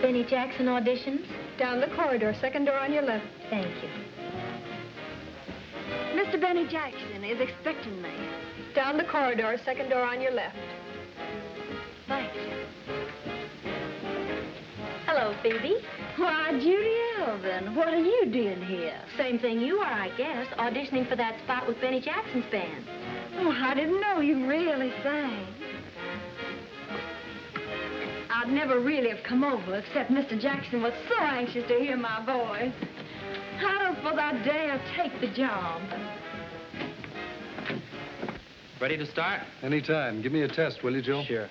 Benny Jackson auditions? Down the corridor, second door on your left. Thank you. Mr. Benny Jackson is expecting me. Down the corridor, second door on your left. Thanks. Hello, Phoebe. Why, Judy Elvin, what are you doing here? Same thing you are, I guess, auditioning for that spot with Benny Jackson's band. Oh, I didn't know you really sang. I'd never really have come over, except Mr. Jackson was so anxious to hear my voice. I don't suppose I dare take the job. Ready to start? Anytime. Give me a test, will you, Joe? Sure.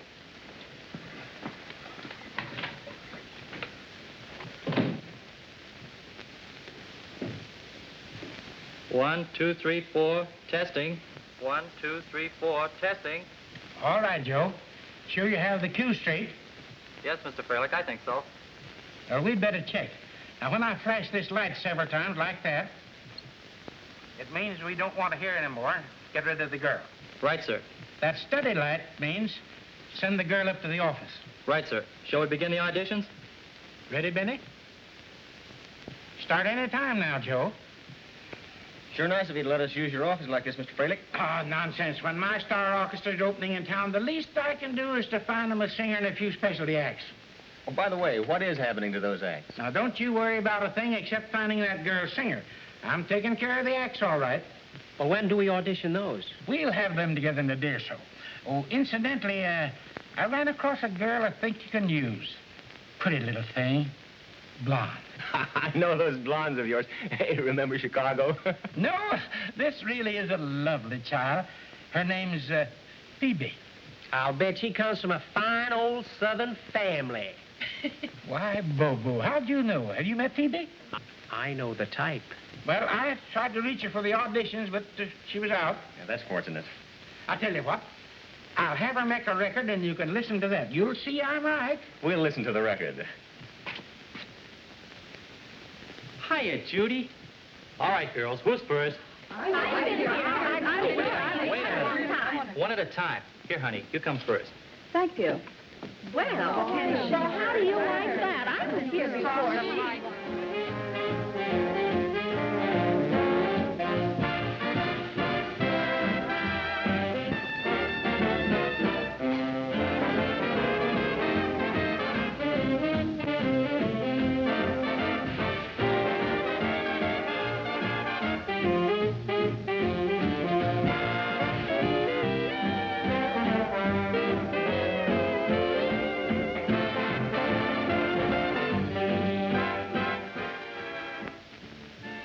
One, two, three, four, testing. 1, 2, 3, 4, testing. All right, Joe. Sure you have the cue straight? Yes, Mr. Freilich, I think so. Well, we'd better check. Now, when I flash this light several times like that, it means we don't want to hear anymore. Get rid of the girl. Right, sir. That steady light means send the girl up to the office. Right, sir. Shall we begin the auditions? Ready, Benny? Start any time now, Joe. Sure nice of you to let us use your office like this, Mr. Freilich. Oh, nonsense. When my star orchestra's opening in town, the least I can do is to find them a singer and a few specialty acts. Oh, by the way, what is happening to those acts? Now, don't you worry about a thing except finding that girl singer. I'm taking care of the acts all right. Well, when do we audition those? We'll have them together in a day or so. Oh, incidentally, I ran across a girl I think you can use. Pretty little thing. Blonde. I know those blondes of yours. Hey, remember Chicago? No, this really is a lovely child. Her name's Phoebe. I'll bet she comes from a fine old Southern family. Why, Bobo, how'd you know? Have you met Phoebe? I know the type. Well, I tried to reach her for the auditions, but she was out. Yeah, that's fortunate. I'll tell you what. I'll have her make a record, and you can listen to that. You'll see I'm right. We'll listen to the record. Hiya, Judy. All right, girls, who's first? Wait a minute. One at a time. Here, honey, you come first. Thank you. Well, how do you like that? I was here before.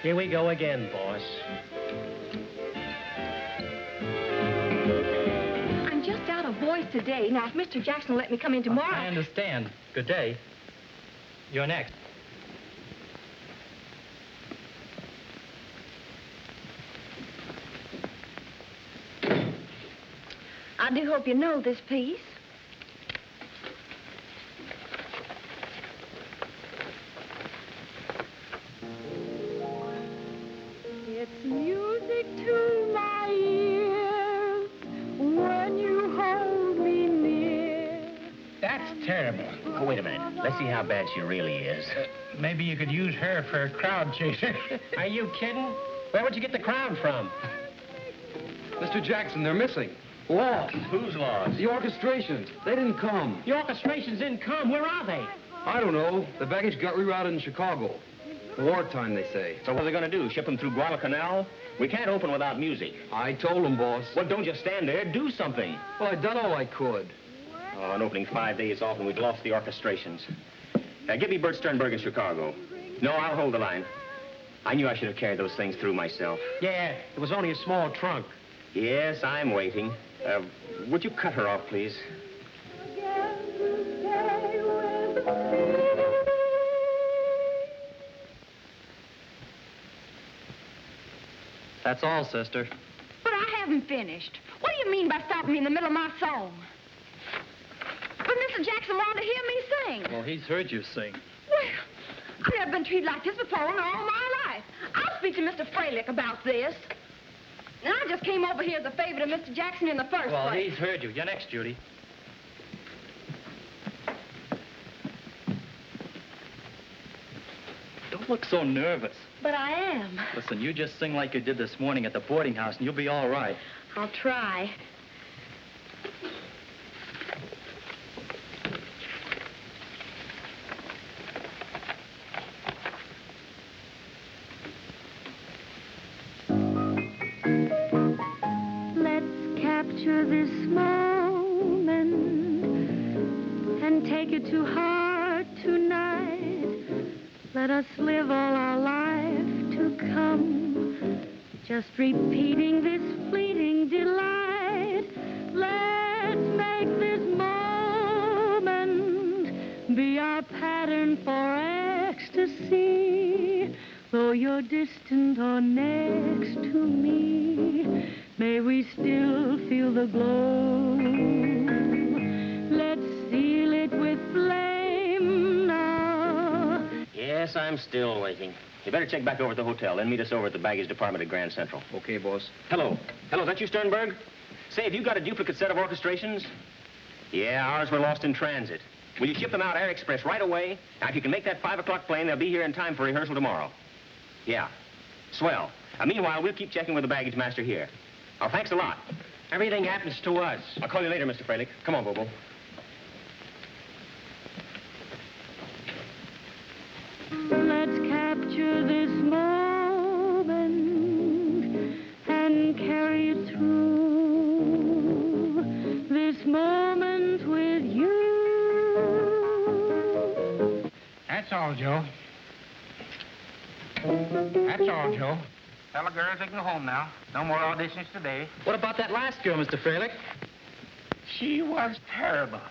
Here we go again, boss. I'm just out of voice today. Now, if Mr. Jackson will let me come in tomorrow... I understand. Good day. You're next. I do hope you know this piece. It's music to my ears when you hold me near. That's terrible. Oh, wait a minute. Let's see how bad she really is. Maybe you could use her for a crowd chaser. Are you kidding? Where would you get the crowd from? Mr. Jackson, they're missing. Lost? Who's lost? The orchestration. They didn't come. The orchestrations didn't come. Where are they? I don't know. The baggage got rerouted in Chicago. Wartime, they say. So what are they going to do? Ship them through Guadalcanal? We can't open without music. I told them, boss. Well, don't just stand there. Do something. Well, I done all I could. Oh, an opening 5 days off and we'd lost the orchestrations. Give me Bert Sternberg in Chicago. No, I'll hold the line. I knew I should have carried those things through myself. Yeah, it was only a small trunk. Yes, I'm waiting. Would you cut her off, please? That's all, sister. But I haven't finished. What do you mean by stopping me in the middle of my song? But Mr. Jackson wanted to hear me sing. Well, he's heard you sing. I've never been treated like this before in all my life. I'll speak to Mr. Freilich about this. And I just came over here as a favor to Mr. Jackson in the first Well, place. he's heard you. You're next, Judy. Don't look so nervous. But I am. Listen, you just sing like you did this morning at the boarding house, and you'll be all right. I'll try. Let's capture this moment and take it to heart tonight. Let us live all our life to come, just repeating this fleeting delight. Let's make this moment be our pattern for ecstasy. Though you're distant or next to me, may we still feel the glow. Let's seal it with flame now. Yes, I'm still waiting. You better check back over at the hotel, then meet us over at the baggage department at Grand Central. Okay, boss. Hello. Hello, is that you, Sternberg? Say, have you got a duplicate set of orchestrations? Yeah, ours were lost in transit. Will you ship them out Air Express right away? Now, if you can make that 5 o'clock plane, they'll be here in time for rehearsal tomorrow. Yeah. Swell. Meanwhile, we'll keep checking with the baggage master here. Oh, thanks a lot. Everything happens to us. I'll call you later, Mr. Freilich. Come on, Bobo. Let's capture this moment and carry it through. This moment with you. That's all, Joe. That's all, Joe. Tell the girls they can go home now. No more auditions today. What about that last girl, Mr. Freilich? She was terrible.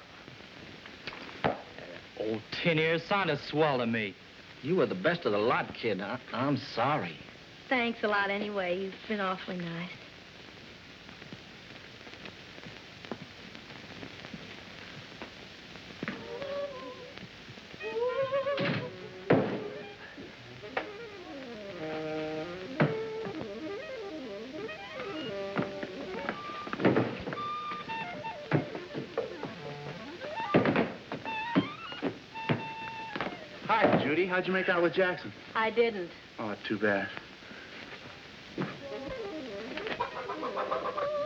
Old tin ears sounded swell to me. You were the best of the lot, kid. I'm sorry. Thanks a lot anyway. You've been awfully nice. Hi, Judy. How'd you make out with Jackson? I didn't. Oh, too bad.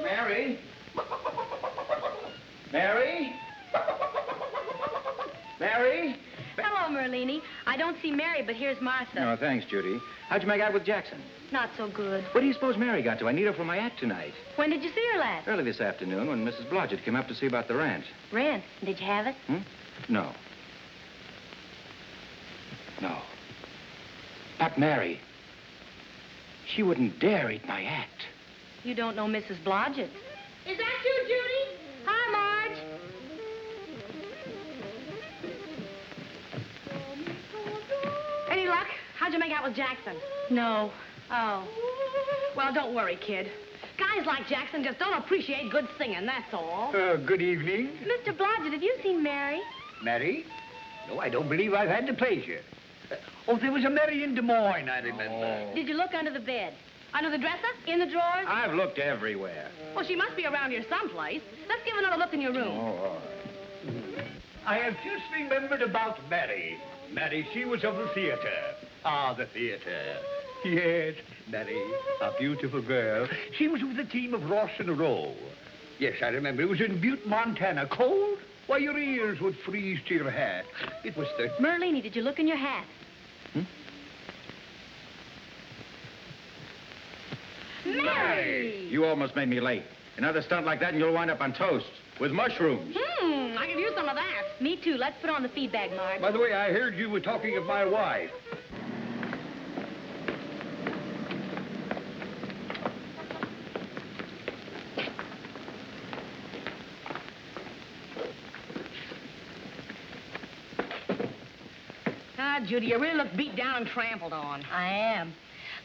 Mary? Mary? Mary? Hello, Merlini. I don't see Mary, but here's Martha. No, thanks, Judy. How'd you make out with Jackson? Not so good. What do you suppose Mary got to? I need her for my act tonight. When did you see her last? Early this afternoon when Mrs. Blodgett came up to see about the rent. Rent. Did you have it? No. No. Not Mary. She wouldn't dare eat my act. You don't know Mrs. Blodgett. Is that you, Judy? Hi, Marge. Any luck? How'd you make out with Jackson? No. Oh. Well, don't worry, kid. Guys like Jackson just don't appreciate good singing, that's all. Good evening. Mr. Blodgett, have you seen Mary? Mary? No, I don't believe I've had the pleasure. There was a Mary in Des Moines, I remember. Did you look under the bed? Under the dresser? In the drawers? I've looked everywhere. Well, she must be around here someplace. Let's give another look in your room. I have just remembered about Mary. Mary, she was of the theater. Ah, the theater. Yes, Mary, a beautiful girl. She was with the team of Ross and Rowe. Yes, I remember. It was in Butte, Montana. Cold? Why, your ears would freeze to your hat. It was the... Merlini, did you look in your hat? Mary! You almost made me late. Another stunt like that and you'll wind up on toast with mushrooms. I could use some of that. Me too. Let's put on the feedback, Marge. By the way, I heard you were talking of my wife. Ah, Judy, you really look beat down and trampled on. I am.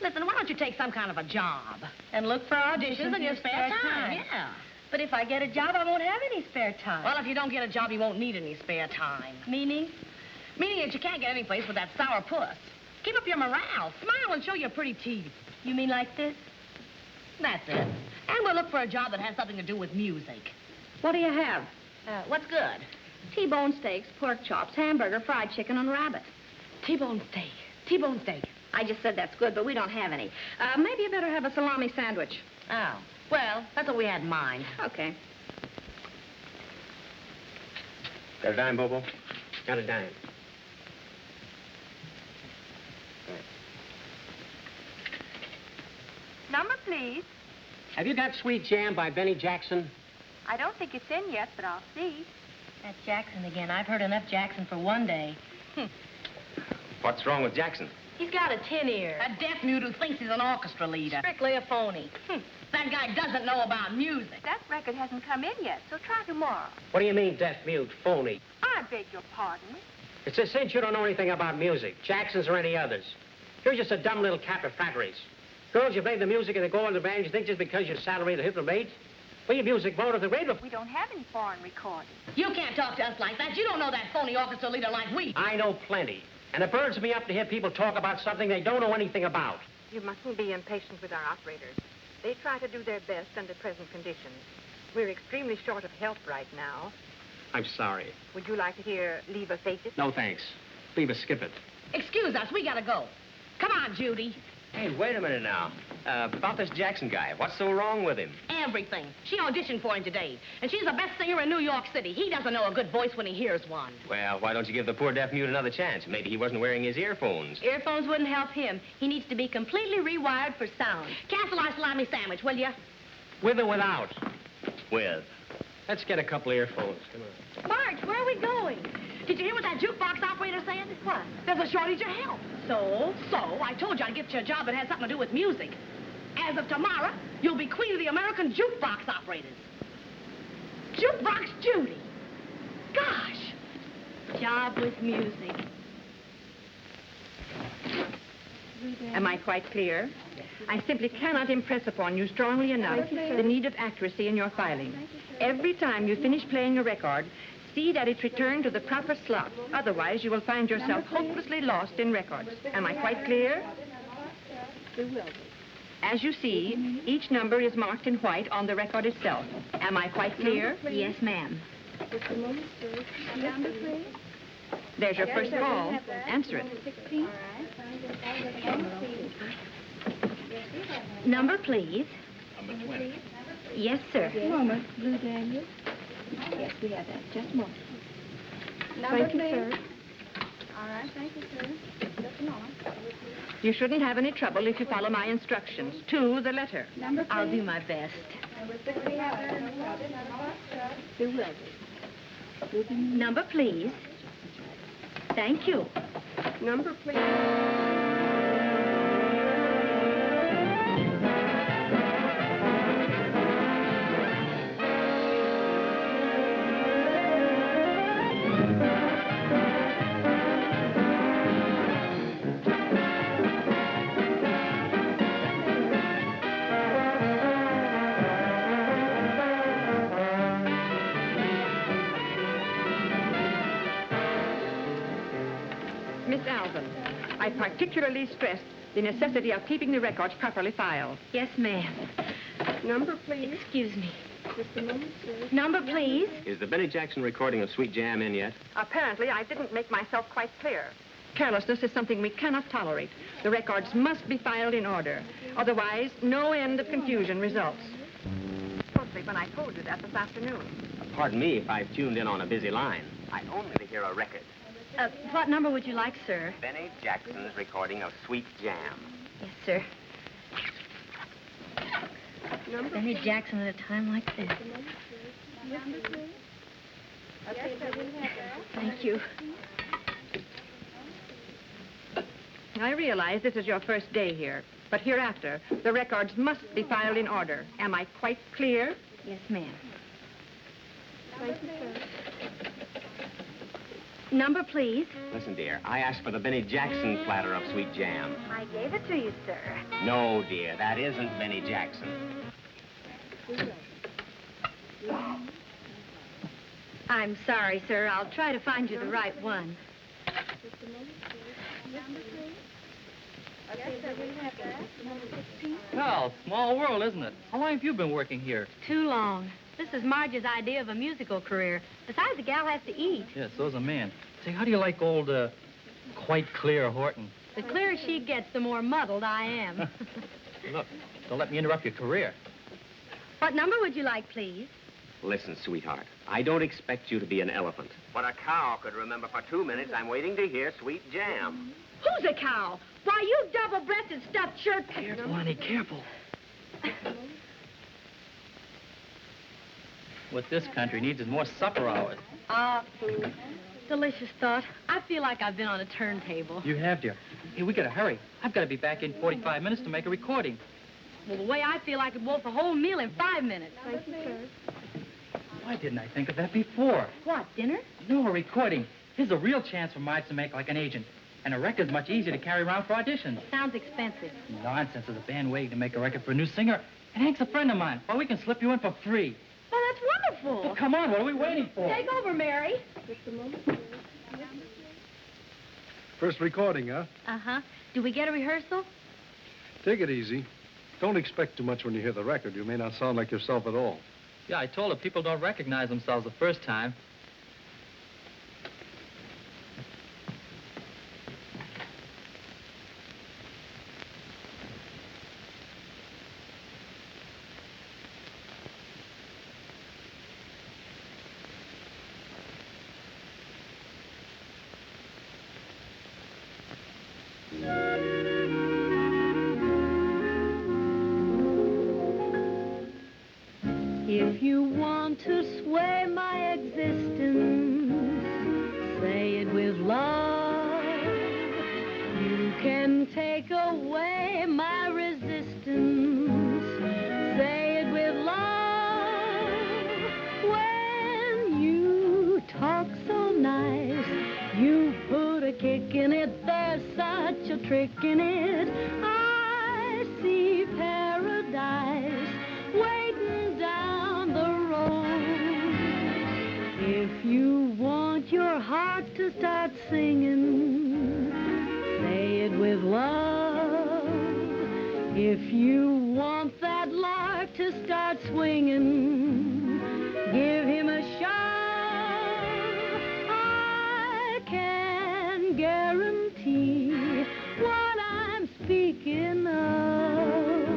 Listen, why don't you take some kind of a job? And look for auditions in your spare time. Yeah. But if I get a job, I won't have any spare time. Well, if you don't get a job, you won't need any spare time. Meaning? Meaning that you can't get any place with that sour puss. Keep up your morale. Smile and show your pretty teeth. You mean like this? That's it. And we'll look for a job that has something to do with music. What do you have? What's good? T-bone steaks, pork chops, hamburger, fried chicken, and rabbit. T-bone steak. T-bone steak. I just said that's good, but we don't have any. Maybe you better have a salami sandwich. Oh. Well, that's what we had in mind. Okay. Got a dime, Bobo? Got a dime. Number, please. Have you got Sweet Jam by Benny Jackson? I don't think it's in yet, but I'll see. That's Jackson again. I've heard enough Jackson for one day. What's wrong with Jackson? He's got a tin ear. A deaf mute who thinks he's an orchestra leader. Strictly a phony. That guy doesn't know about music. That record hasn't come in yet, so try tomorrow. What do you mean, deaf mute, phony? I beg your pardon. It's a cinch you don't know anything about music, Jackson's or any others. You're just a dumb little cap of flatteries. Girls, you play the music and they go on the band, you think just because your salary, the hit the rate? Well, your music voted the rate. We don't have any foreign recordings. You can't talk to us like that. You don't know that phony orchestra leader like we. I know plenty. And it burns me up to hear people talk about something they don't know anything about. You mustn't be impatient with our operators. They try to do their best under present conditions. We're extremely short of help right now. I'm sorry. Would you like to hear Leave Us Face It? No, thanks. Leave us skip it. Excuse us. We gotta go. Come on, Judy. Hey, wait a minute now. About this Jackson guy, what's so wrong with him? Everything. She auditioned for him today, and she's the best singer in New York City. He doesn't know a good voice when he hears one. Well, why don't you give the poor deaf mute another chance? Maybe he wasn't wearing his earphones. Earphones wouldn't help him. He needs to be completely rewired for sound. Cancel our salami sandwich, will you? With or without? With. Let's get a couple of earphones. Come on. Marge, where are we going? Did you hear what that jukebox operator said? What? There's a shortage of help. So, I told you I'd get you a job that had something to do with music. As of tomorrow, you'll be queen of the American jukebox operators. Jukebox Judy. Gosh. Job with music. Am I quite clear? I simply cannot impress upon you strongly enough the need of accuracy in your filing. Every time you finish playing a record, see that it's returned to the proper slot. Otherwise, you will find yourself hopelessly lost in records. Am I quite clear? As you see, each number is marked in white on the record itself. Am I quite clear? Yes, ma'am. There's your first call. Answer it. Number, please. Number 20. Yes, sir. Moment, Blue Daniel. Yes, we have that. Just a moment. Thank you, sir. All right, thank you, sir. Just a moment. You shouldn't have any trouble if you follow my instructions. To the letter. I'll do my best. Number, please. Thank you. Number, please. Miss Alvin, I particularly stress the necessity of keeping the records properly filed. Yes, ma'am. Number, please. Excuse me. Just a moment, sir. Number, please. Is the Benny Jackson recording of Sweet Jam in yet? Apparently, I didn't make myself quite clear. Carelessness is something we cannot tolerate. The records must be filed in order. Otherwise, no end of confusion results. Mostly when I told you that this afternoon. Pardon me if I've tuned in on a busy line. I only to hear a record. What number would you like, sir? Benny Jackson's recording of Sweet Jam. Yes, sir. Benny Jackson at a time like this. Thank you. I realize this is your first day here, but hereafter, the records must be filed in order. Am I quite clear? Yes, ma'am. Thank you, sir. Number, please. Listen, dear, I asked for the Benny Jackson platter of Sweet Jam. I gave it to you, sir. No, dear, that isn't Benny Jackson. I'm sorry, sir. I'll try to find you the right one. Well, small world, isn't it? How long have you been working here? Too long. This is Marge's idea of a musical career. Besides, the gal has to eat. Yes, so's a man. Say, how do you like old, quite clear Horton? The clearer she gets, the more muddled I am. Look, don't let me interrupt your career. What number would you like, please? Listen, sweetheart, I don't expect you to be an elephant. But a cow could remember for 2 minutes I'm waiting to hear Sweet Jam. Who's a cow? Why, you double-breasted stuffed shirt... Careful, honey, careful. What this country needs is more supper hours. Food. Delicious thought. I feel like I've been on a turntable. You have, dear. Hey, we gotta hurry. I've got to be back in 45 minutes to make a recording. Well, the way I feel, I could wolf a whole meal in 5 minutes. Thank you, sir. Why didn't I think of that before? What, dinner? No, a recording. Here's a real chance for Marge to make like an agent. And a record's much easier to carry around for auditions. Sounds expensive. Nonsense. There's a band waiting to make a record for a new singer. And Hank's a friend of mine. Well, we can slip you in for free. Oh, that's wonderful. Well, come on. What are we waiting for? Take over, Mary. Just a moment. First recording, huh? Uh-huh. Do we get a rehearsal? Take it easy. Don't expect too much when you hear the record. You may not sound like yourself at all. Yeah, I told her people don't recognize themselves the first time. If you want to sway my existence, say it with love. You can take away my resistance, say it with love. When you talk so nice, you put a kick in it, there's such a trick in it. I see paradise waiting down the road. If you want your heart to start singing, say it with love. If you want that lark to start swinging, give him a shot. I can guarantee what I'm speaking of.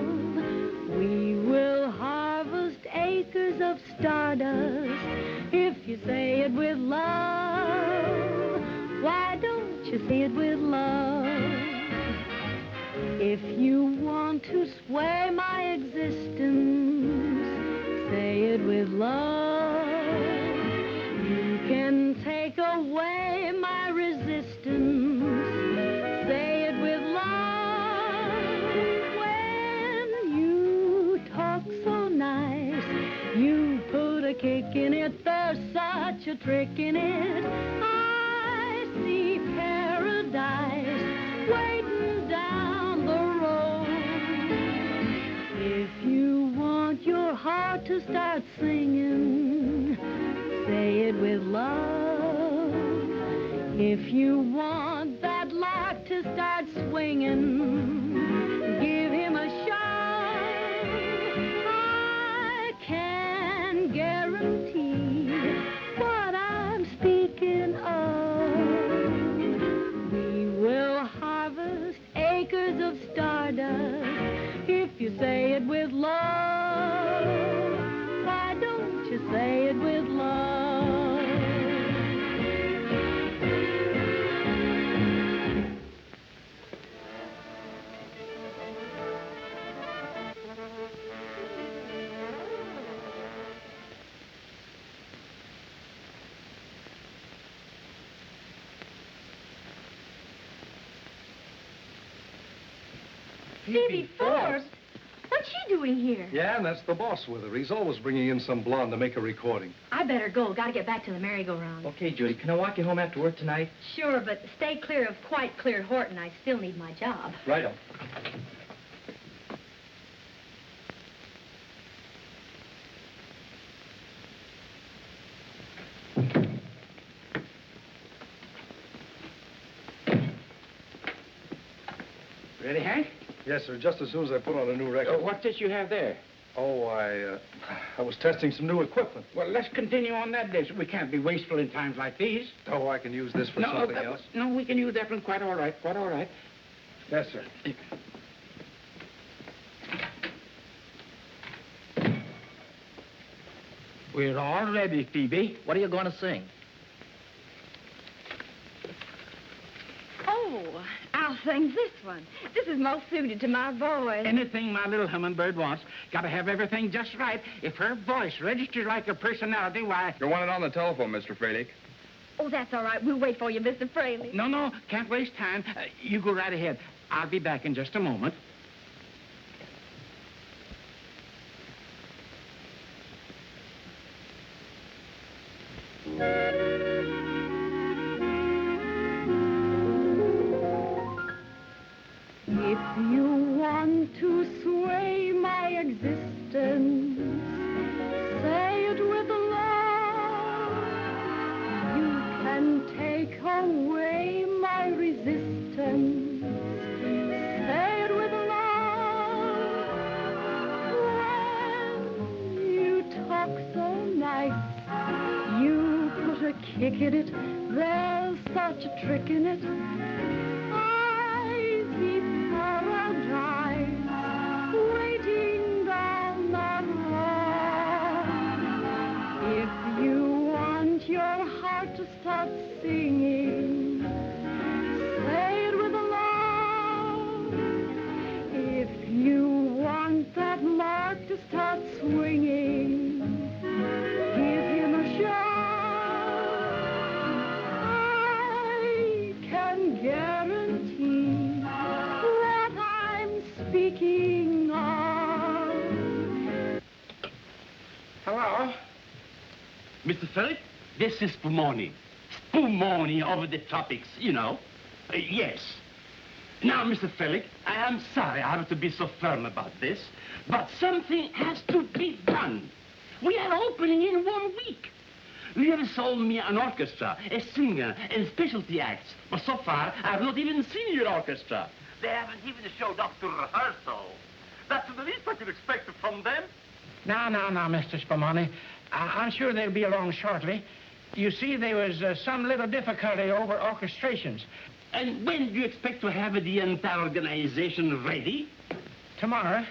We will harvest acres of stardust if you say it with love. Why don't you say it with love? If you want to sway my existence, say it with love. You can take away my resistance, say it with love. When you talk so nice, you put a kick in it, there's such a trick in it. I see paradise waiting down the road. If you want your heart to start singing, say it with love. If you want that lark to start swinging, give him a shot. I can guarantee what I'm speaking of. We will harvest acres of stardust if you say it with love. Why don't you say it with love? Phoebe Forbes? What's she doing here? Yeah, and that's the boss with her. He's always bringing in some blonde to make a recording. I better go. Gotta get back to the merry-go-round. Okay, Judy, can I walk you home after work tonight? Sure, but stay clear of quite clear Horton. I still need my job. Righto. Ready, Hank? Yes, sir, just as soon as I put on a new record. What's this you have there? Oh, I was testing some new equipment. Well, let's continue on that day. We can't be wasteful in times like these. Oh, I can use this for something else. No, we can use that one quite all right, quite all right. Yes, sir. We're all ready, Phoebe. What are you going to sing? Oh, I'll sing this one. This is most suited to my voice. Anything my little hummingbird wants. Got to have everything just right. If her voice registers like her personality, why... You're wanted on the telephone, Mr. Fralick. Oh, that's all right. We'll wait for you, Mr. Fraley. No, can't waste time. You go right ahead. I'll be back in just a moment. If you want to sway my existence, say it with love. You can take away my resistance, say it with love. When you talk so nice, you put a kick in it, there's such a trick in it. Waiting down that line. If you want your heart to start singing, say it with love. If you want that mark to start swinging, give him a shot. I can guarantee what I'm speaking of. Hello? Mr. Philip, this is Spumoni. Spumoni over the tropics, you know. Yes. Now, Mr. Philip, I am sorry I have to be so firm about this, but something has to be done. We are opening in 1 week. You have sold me an orchestra, a singer, and specialty acts, but so far I have not even seen your orchestra. They haven't even showed up to rehearsal. That's the least I could expect from them. Now, Mr. Spumoni. I'm sure they'll be along shortly. You see, there was some little difficulty over orchestrations. And when do you expect to have the entire organization ready? Tomorrow.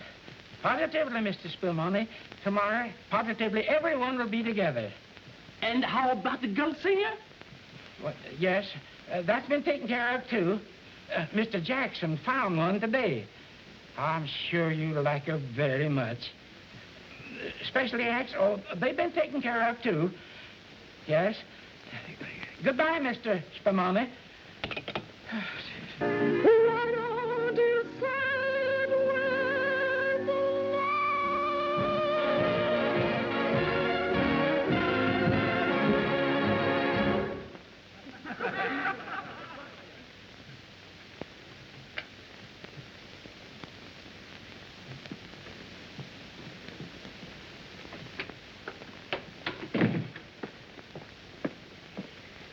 Positively, Mr. Spumoni. Tomorrow, positively, everyone will be together. And how about the girl singer? Well, yes, that's been taken care of, too. Mr. Jackson found one today. I'm sure you'll like her very much. Specialty acts, oh, they've been taken care of, too. Yes. Goodbye, Mr. Spumoni. Why don't you say it with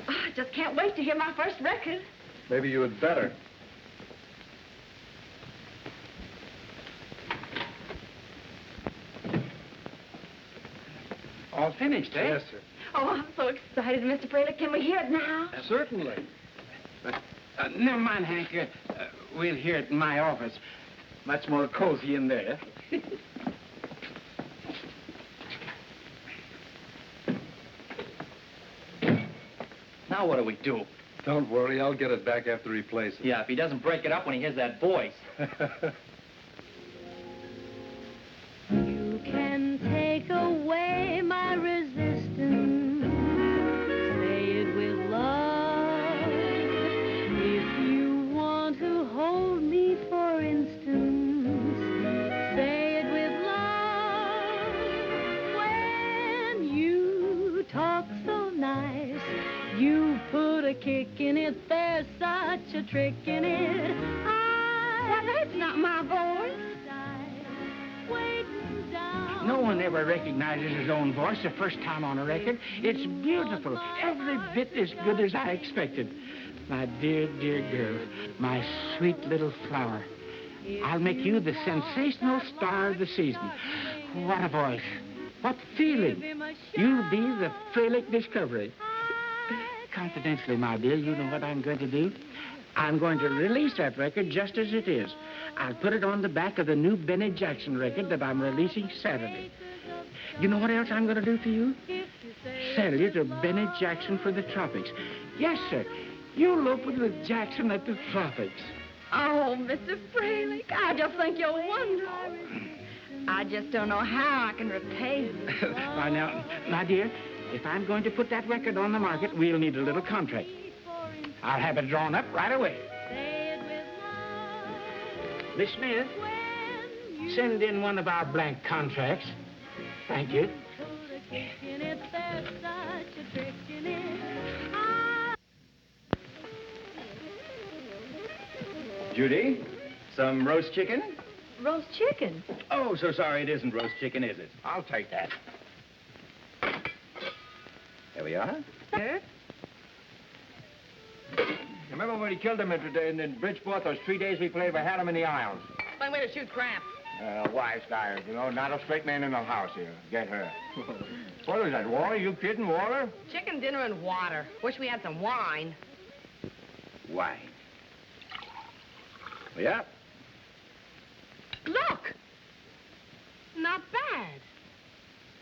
I just can't wait to hear my first record. Maybe you had better. All finished, eh? Yes, sir. Oh, I'm so excited, Mr. Fraley. Can we hear it now? Certainly. Never mind, Hank. We'll hear it in my office. Much more cozy in there. Now what do we do? Don't worry, I'll get it back after he plays it. Yeah, if he doesn't break it up when he hears that voice. You can take away my resistance, say it with love. If you want to hold me, for instance, say it with love. When you talk so nice, you put a kick in it, there's such a trick in it. That's not my voice. No one ever recognizes his own voice the first time on a record. It's beautiful. Every bit as good as I expected. My dear, dear girl. My sweet little flower. I'll make you the sensational star of the season. What a voice. What feeling. You'll be the Fralick discovery. Confidentially, my dear, you know what I'm going to do? I'm going to release that record just as it is. I'll put it on the back of the new Benny Jackson record that I'm releasing Saturday. You know what else I'm going to do for you? Sell you to Benny Jackson for the tropics. Yes, sir. You'll open with Jackson at the tropics. Oh, Mr. Fralick, I just think you're wonderful. I just don't know how I can repay you. Why, now, my dear, if I'm going to put that record on the market, we'll need a little contract. I'll have it drawn up right away. Miss Smith, send in one of our blank contracts. Thank you. Judy, some roast chicken? Roast chicken? Oh, so sorry, it isn't roast chicken, is it? I'll take that. There we are. Sir? Remember when we killed him in Bridgeport, those 3 days we played, we had him in the aisles. Fine way to shoot crap. Wise guy, you know, not a straight man in the house here. Get her. What is that, water? You kidding, water? Chicken dinner and water. Wish we had some wine. Wine. Yeah. Look! Not bad.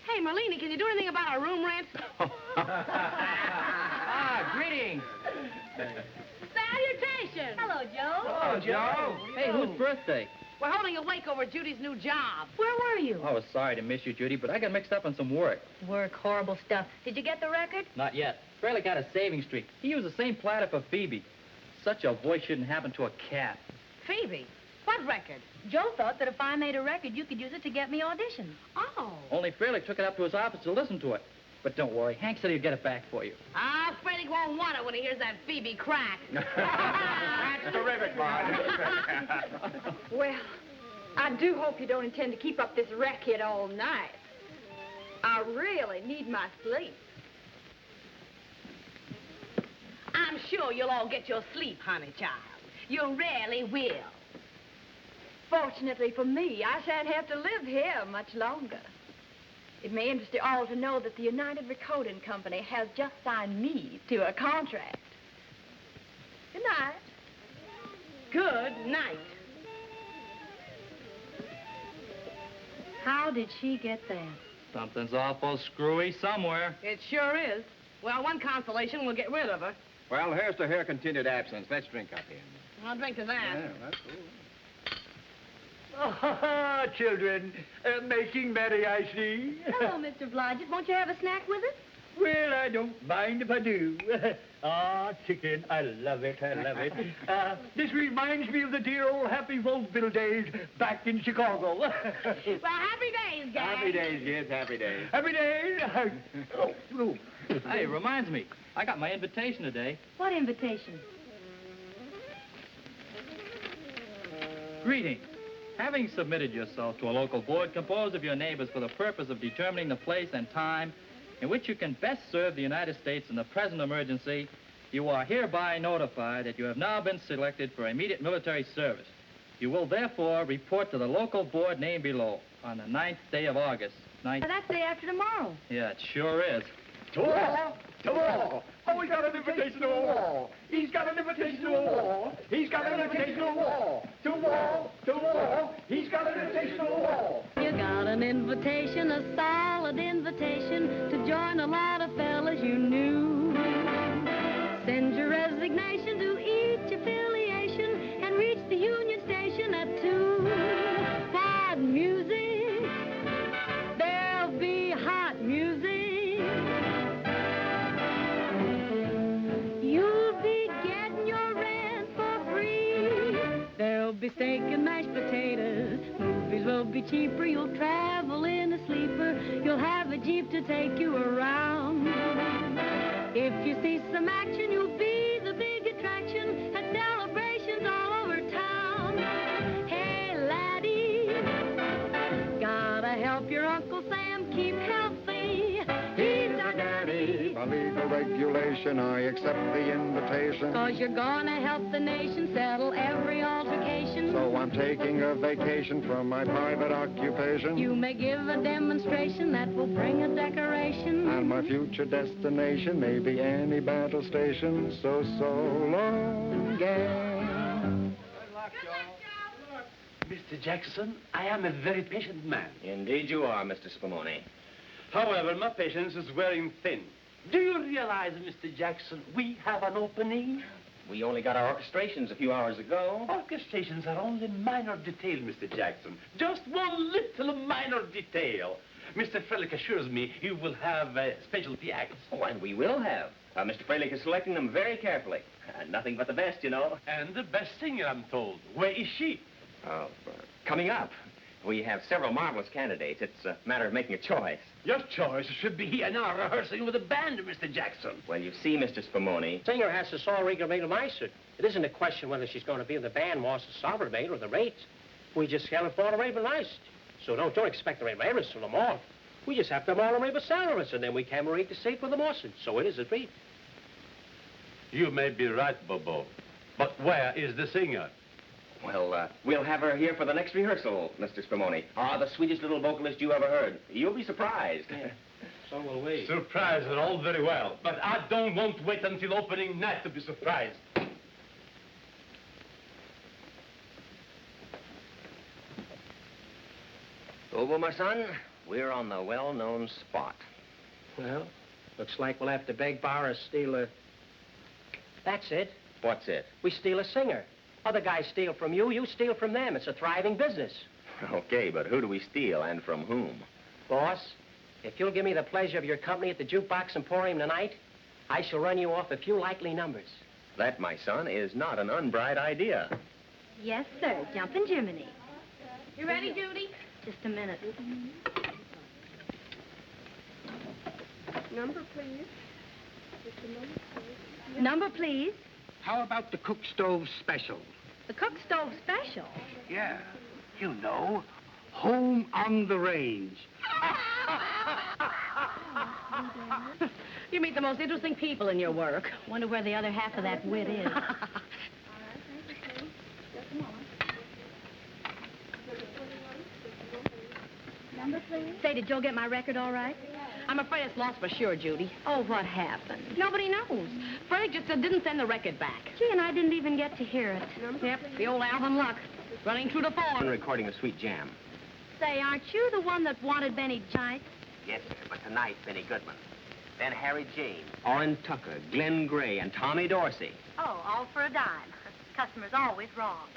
Hey, Merlini, can you do anything about our room rent? Greetings. Salutations! Hello, Joe. Oh, Joe. Hey, whose birthday? We're holding a wake over Judy's new job. Where were you? I was sorry to miss you, Judy, but I got mixed up on some work. Work, horrible stuff. Did you get the record? Not yet. Fralick got a saving streak. He used the same platter for Phoebe. Such a voice shouldn't happen to a cat. Phoebe, what record? Joe thought that if I made a record, you could use it to get me auditions. Oh. Only Fralick took it up to his office to listen to it. But don't worry, Hank said he'd get it back for you. Ah, Fralick won't want it when he hears that Phoebe crack. That's terrific, Bud. Well, I do hope you don't intend to keep up this racket all night. I really need my sleep. I'm sure you'll all get your sleep, honey child. You really will. Fortunately for me, I shan't have to live here much longer. It may interest you all to know that the United Recording Company has just signed me to a contract. Good night. Good night. How did she get that? Something's awful screwy somewhere. It sure is. Well, one consolation, we'll get rid of her. Well, here's to her continued absence. Let's drink up here. I'll drink to that. Yeah, that's cool. Ah, children, making merry, I see. Hello, Mr. Blodgett. Won't you have a snack with us? Well, I don't mind if I do. Chicken, I love it, I love it. This reminds me of the dear old happy vaudeville days back in Chicago. Well, happy days, guys. Happy days, kids, happy days. Happy days. Hey, reminds me, I got my invitation today. What invitation? Greetings. Having submitted yourself to a local board composed of your neighbors for the purpose of determining the place and time in which you can best serve the United States in the present emergency, you are hereby notified that you have now been selected for immediate military service. You will therefore report to the local board named below on the 9th day of August. Well, that's day after tomorrow. Yeah, it sure is. To war! To war! Oh, we got an invitation to war! He's got an invitation to war! He's got an invitation to war! To war! To war! He's got an invitation to war! You got an invitation, a solid invitation to join a lot of fellas you knew. Send your resignation to each affiliation and reach the Union Station at 2. Hot music, there'll be hot music. There'll be steak and mashed potatoes. Movies will be cheaper. You'll travel in a sleeper. You'll have a Jeep to take you around. If you see some action, you'll be the big attraction at celebrations all over town. Hey, laddie, gotta help your Uncle Sam keep healthy. He's our daddy. regulation, I accept the invitation. 'Cause you're gonna help the nation settle every altercation. So I'm taking a vacation from my private occupation. You may give a demonstration that will bring a decoration. And my future destination may be any battle station. So long, gang. Mr. Jackson, I am a very patient man. Indeed you are, Mr. Spumoni. However, my patience is wearing thin. Do you realize, Mr. Jackson, we have an opening? We only got our orchestrations a few hours ago. Orchestrations are only minor detail, Mr. Jackson. Just one little minor detail. Mr. Frelick assures me you will have specialty acts. Oh, and we will have. Mr. Frelick is selecting them very carefully. Nothing but the best, you know. And the best singer, I'm told. Where is she? Coming up. We have several marvelous candidates. It's a matter of making a choice. Your choice should be here now rehearsing with the band, Mr. Jackson. Well, you see, Mr. Spumoni. Singer has to saw Riga Meister. It isn't a question whether she's going to be in the band, was the sovereign or the rates. We just can't afford a Raven Nice. So don't expect the Raven Iris from them all. We just have to all Raven salaries, and then we can rate the seat for the Mawson. So it is agreed. You may be right, Bobo. But where is the singer? Well, we'll have her here for the next rehearsal, Mr. Spumoni. The sweetest little vocalist you ever heard. You'll be surprised. Yeah. So will we. Surprised are all very well, but I don't want to wait until opening night to be surprised. Bobo, my son, we're on the well-known spot. Well, looks like we'll have to beg Barra steal a... That's it. What's it? We steal a singer. Other guys steal from you, you steal from them. It's a thriving business. Okay, but who do we steal and from whom? Boss, if you'll give me the pleasure of your company at the Jukebox Emporium tonight, I shall run you off a few likely numbers. That, my son, is not an unbright idea. Yes, sir. Jumpin' Jiminy. You ready, Judy? Just a minute. Number, please. Just a moment, please. Number, please. How about the cook stove special? The cook stove special. Yeah, you know, home on the range. You meet the most interesting people in your work. Wonder where the other half of that wit is. Number, please. Say, did Joe get my record all right? I'm afraid it's lost for sure, Judy. Oh, what happened? Nobody knows. Frank just didn't send the record back. Gee, and I didn't even get to hear it. Yep, the old Alvin luck. Running true to I'm form. recording a sweet jam. Say, aren't you the one that wanted Benny Giant? Yes, sir, but tonight, Benny Goodman. Then Harry James, Orrin Tucker, Glenn Gray, and Tommy Dorsey. Oh, all for a dime. Customer's always wrong.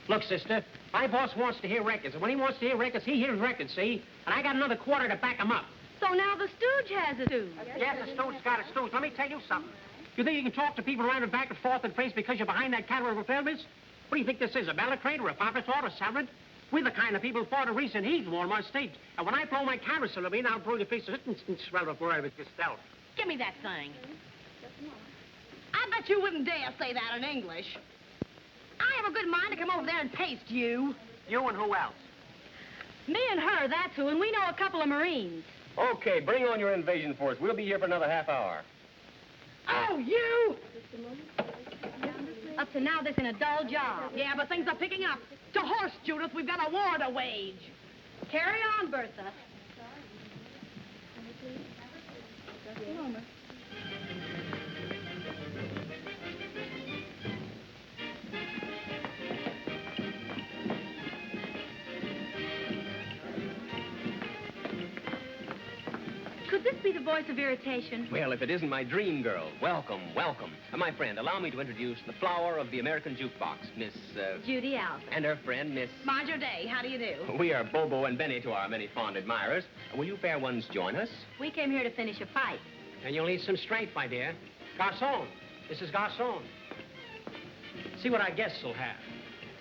Look, sister, my boss wants to hear records, and when he wants to hear records, he hears records, see? And I got another quarter to back him up. So now the stooge has a stooge. Yes, the stooge's got a stooge. Let me tell you something. You think you can talk to people around and back and forth and face because you're behind that counter of a film is? What do you think this is, a balacrate or a papator or a salad? We're the kind of people who fought a recent heat war on my stage. And when I blow my camera cylinder, I'll blow your face to swell up wherever it's yourself. Give me that thing. I bet you wouldn't dare say that in English. I have a good mind to come over there and taste you. You and who else? Me and her, that's who, and we know a couple of Marines. Okay, bring on your invasion force. We'll be here for another half hour. Oh, you! Up to now, this been a dull job. Yeah, but things are picking up. To horse, Judith, we've got a war to wage. Carry on, Bertha. Just a moment. Could this be the voice of irritation? Well, if it isn't my dream girl, welcome, welcome. My friend, allow me to introduce the flower of the American jukebox, Miss, Judy Alvin. and her friend, Miss... Marge O'Day, how do you do? We are Bobo and Benny to our many fond admirers. Will you fair ones join us? We came here to finish a fight. And you'll need some strength, my dear. Garçon, this is Garçon. See what our guests will have.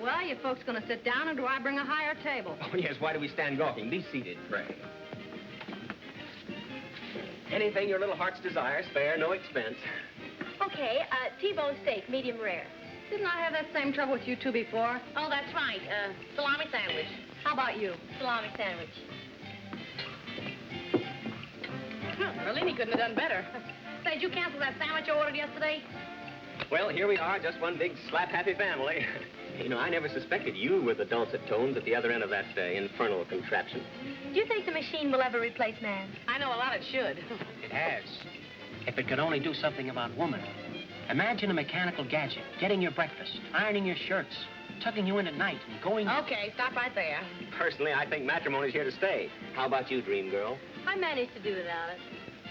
Well, you folks gonna sit down, or do I bring a higher table? Oh, yes, why do we stand gawking? Be seated, pray. Anything your little heart's desire, spare no expense. Okay, T-bone steak, medium rare. Didn't I have that same trouble with you two before? Oh, that's right. Salami sandwich. How about you? Salami sandwich. Merlini couldn't have done better. Say, did you cancel that sandwich you ordered yesterday? Well, here we are, just one big slap-happy family. You know, I never suspected you were the dulcet tones at the other end of that infernal contraption. Do you think the machine will ever replace man? I know a lot it should. It has. If it could only do something about woman. Imagine a mechanical gadget, getting your breakfast, ironing your shirts, tucking you in at night, and going... Okay, stop right there. Personally, I think matrimony's here to stay. How about you, dream girl? I managed to do without it.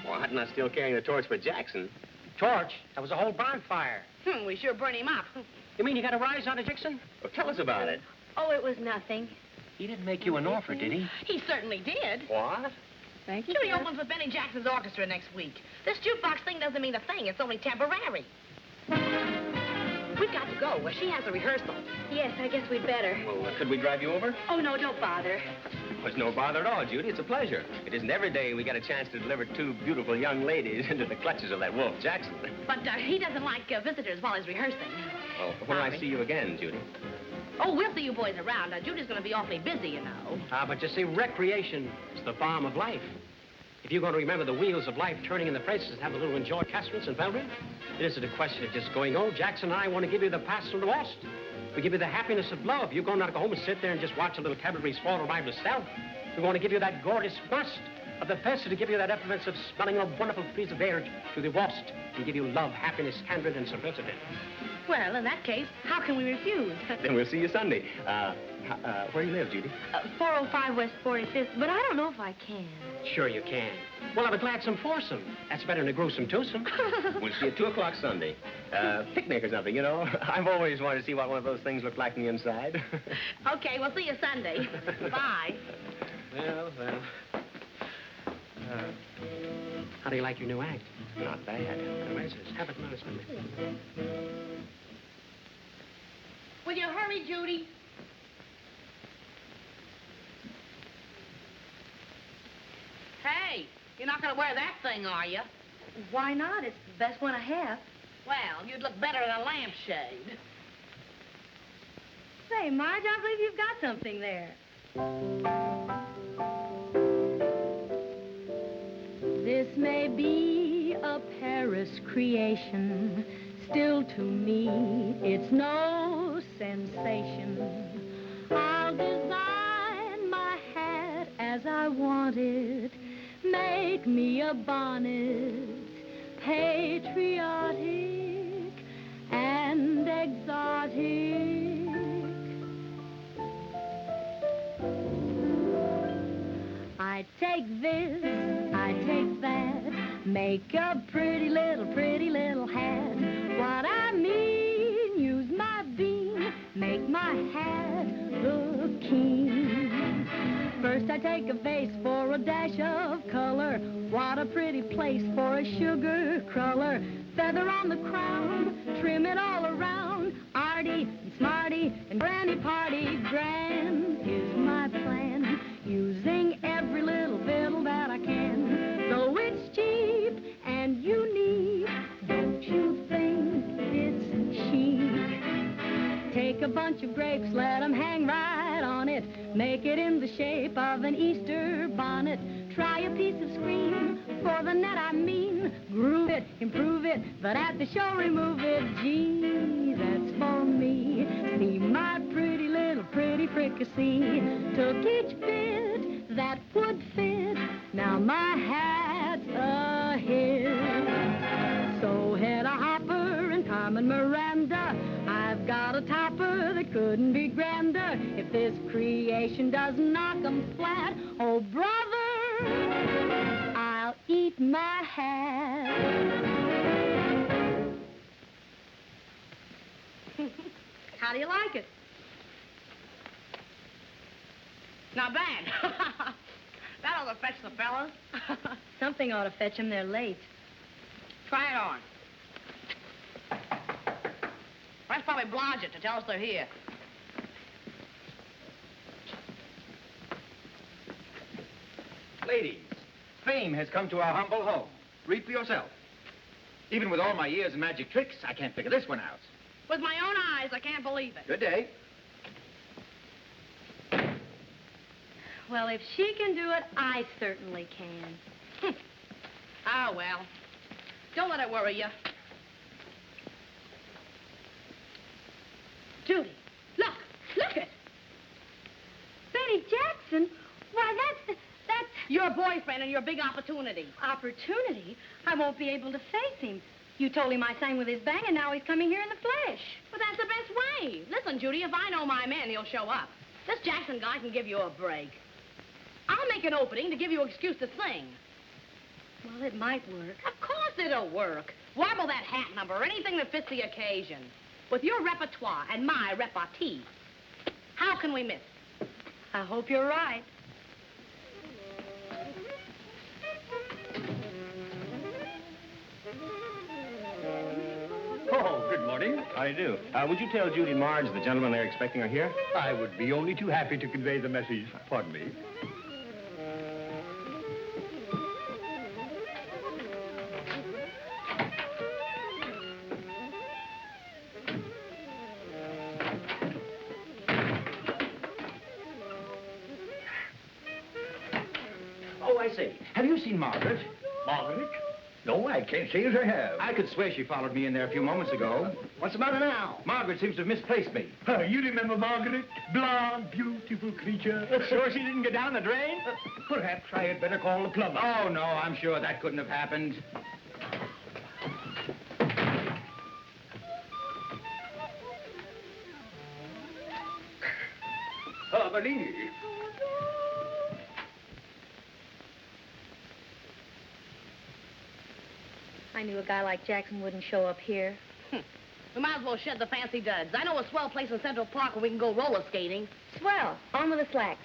What, not still carrying the torch for Jackson? Torch? That was a whole bonfire. We sure burned him up. You mean you got a rise on it, Jackson? Well, tell us about it. Oh, it was nothing. He didn't make you an offer, did he? He certainly did. What? Thank you, Judy Sheriff. opens with Benny Jackson's orchestra next week. This jukebox thing doesn't mean a thing. It's only temporary. We've got to go. She has a rehearsal. Yes, I guess we'd better. Well, could we drive you over? Oh, no, don't bother. Well, it's no bother at all, Judy. It's a pleasure. It isn't every day we get a chance to deliver two beautiful young ladies into the clutches of that Wolf Jackson. But he doesn't like visitors while he's rehearsing. Oh, when do I see you again, Judy? Oh, we'll see you boys around. Judy's going to be awfully busy, you know. But you see, recreation is the balm of life. If you're going to remember the wheels of life turning in the places and have a little enjoy Casterance and Belgrade, it isn't a question of just going, oh, Jackson and I want to give you the pastoral lost. We give you the happiness of love. You're going not to go home and sit there and just watch a little cabaret swallow by yourself. We're going to give you that gorgeous must of the festa to give you that effluence of smelling of wonderful breeze of air to the wast and give you love, happiness, candor, and simplicity. Well, in that case, how can we refuse? Then we'll see you Sunday. Where do you live, Judy? 405 West 45th, but I don't know if I can. Sure you can. We'll have a gladsome foursome. That's better than a gruesome twosome. We'll see you at 2 o'clock Sunday. Picnic or something, you know. I've always wanted to see what one of those things looked like on the inside. Okay, we'll see you Sunday. Bye. Well. How do you like your new act? Not bad. Have it noticed with me. Will you hurry, Judy? Hey, you're not going to wear that thing, are you? Why not? It's the best one I have. Well, you'd look better in a lampshade. Say, Marge, I believe you've got something there. This may be a Paris creation. Still to me, it's no sensation. I'll design my hat as I want it. Make me a bonnet, patriotic and exotic. I take this, I take that, make a pretty little hat. What I mean, use my bean, make my hat look keen. First I take a vase for a dash of color. What a pretty place for a sugar cruller. Feather on the crown, trim it all around. Arty and smarty and granny party grand is my plan. Using every little fiddle that I can. Though it's cheap and unique, don't you think it's chic? Take a bunch of grapes, let them hang right on it. Make it in the shape of an Easter bonnet. Try a piece of screen for the net, I mean. Groove it, improve it, but at the show remove it. Gee, that's for me. See my pretty little pretty fricassee. Took each bit that would fit. Now my hat's a hit. So Hedda Hopper and Carmen Miranda, I've got a topper that couldn't be grander. If this creation doesn't knock 'em flat, oh brother, I'll eat my hat. How do you like it? Not bad. That ought to fetch the fellas. Something ought to fetch them. They're late. Try it on. Let's probably blanch it to tell us they're here. Ladies, fame has come to our humble home. Read for yourself. Even with all my years of magic tricks, I can't figure this one out. With my own eyes, I can't believe it. Good day. Well, if she can do it, I certainly can. Ah, well. Don't let it worry you. Judy, look. Look it. Betty Jackson? Why, that's... Your boyfriend and your big opportunity. Opportunity? I won't be able to face him. You told him I sang with his band, and now he's coming here in the flesh. But that's the best way. Listen, Judy, if I know my man, he'll show up. This Jackson guy can give you a break. I'll make an opening to give you an excuse to sing. Well, it might work. Of course it'll work. Warble that hat number or anything that fits the occasion. With your repertoire and my repartee, how can we miss? I hope you're right. Oh, good morning. How do you do? Would you tell Judy and Marge the gentlemen they're expecting are here? I would be only too happy to convey the message. Pardon me. Oh, I say, have you seen Margaret? Margaret? No, I can't say as I have. I could swear she followed me in there a few moments ago. What's the matter now? Margaret seems to have misplaced me. You remember Margaret? Blonde, beautiful creature. Sure she didn't get down the drain? Perhaps I had better call the plumber. Oh, no, I'm sure that couldn't have happened. Buddy. I knew a guy like Jackson wouldn't show up here. We might as well shed the fancy duds. I know a swell place in Central Park where we can go roller skating. Swell. On with the slacks.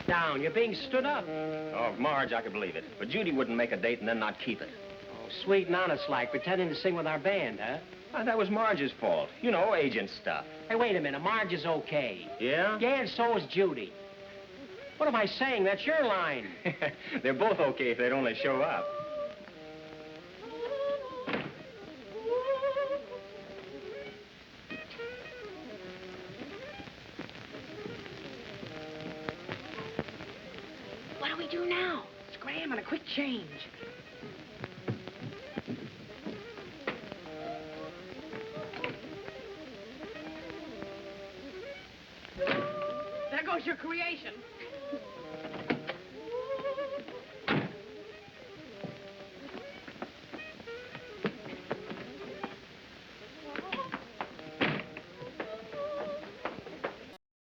Down. You're being stood up. Oh, Marge, I could believe it. But Judy wouldn't make a date and then not keep it. Oh, sweet and honest like, pretending to sing with our band, huh? That was Marge's fault. You know, agent stuff. Hey, wait a minute. Marge is okay. Yeah? Yeah, and so is Judy. What am I saying? That's your line. They're both okay if they'd only show up. What do we do now? Scram and a quick change. There goes your creation.